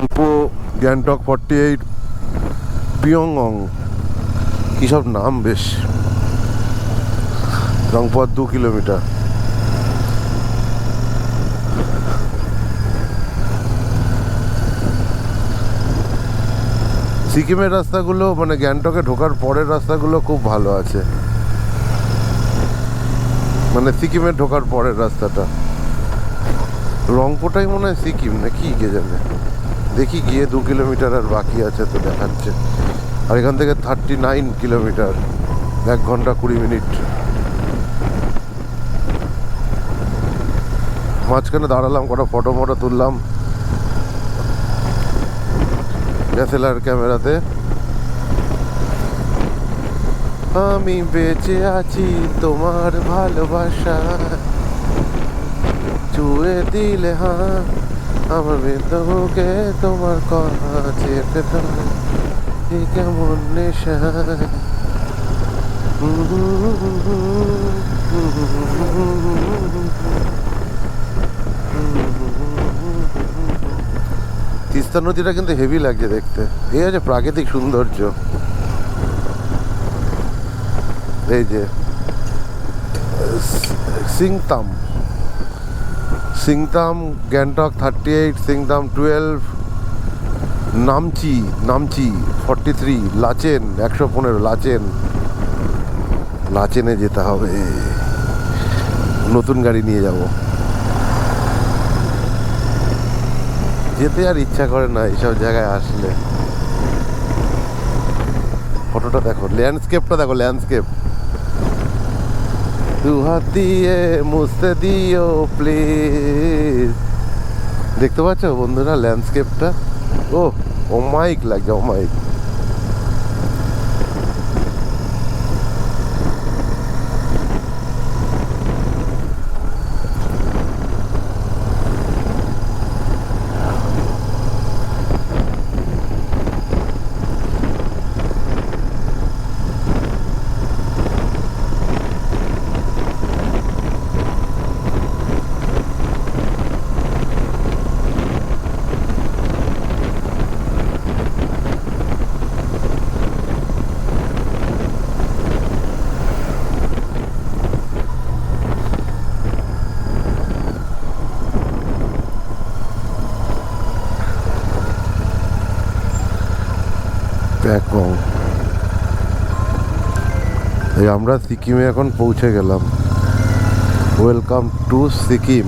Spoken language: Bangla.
থিম্পু, গ্যাংটক 48, পিয়ংয়ং, কী সব নাম বেশ। রংপথ 2 কিলোমিটার। সিকিমের রাস্তাগুলো মানে গ্যাংটকে ঢোকার পরের রাস্তাগুলো খুব ভালো আছে, মানে সিকিমে ঢোকার পরের রাস্তাটা। রংপুরটাই মনে হয় সিকিম নাকি কে জানে। দেখি গিয়ে 2 কিলোমিটার আর বাকি আছে তো দেখাচ্ছে। আর এখান থেকে 39 কিলোমিটার, 1 ঘন্টা 20 মিনিট। মাঝখানে দাঁড়ালাম, কটা ফটো মটো তুললাম DSLR ক্যামেরাতে। আমি বেঁচে আছি তোমার ভালোবাসা, ছুঁয়ে দিলে হ্যাঁ আমার বিন্দুকে তোমার কথা চেপে ধরে, কেমন নেশা। তিস্তা নদীটা কিন্তু হেভি লাগছে দেখতে। এই আছে প্রাকৃতিক সৌন্দর্য। এই যে সিংতাম, সিংতাম গ্যাংটক 38, সিংতাম 12, নামচি 43, লাচেন 115, লাচেনে যেতে হবে। নতুন গাড়ি নিয়ে যাব, যেতে আর ইচ্ছা করে না এইসব জায়গায় আসলে। ফটোটা দেখো, ল্যান্ডস্কেপটা দেখো, ল্যান্ডস্কেপ। দু হাত দিয়ে মুছতে দিও প্লিজ। দেখতে পাচ্ছ বন্ধুরা ল্যান্ডস্কেপটা? ও অমায়িক লাগছে, অমায়িক। এই আমরা সিকিমে এখন পৌঁছে গেলাম। Welcome to Sikkim.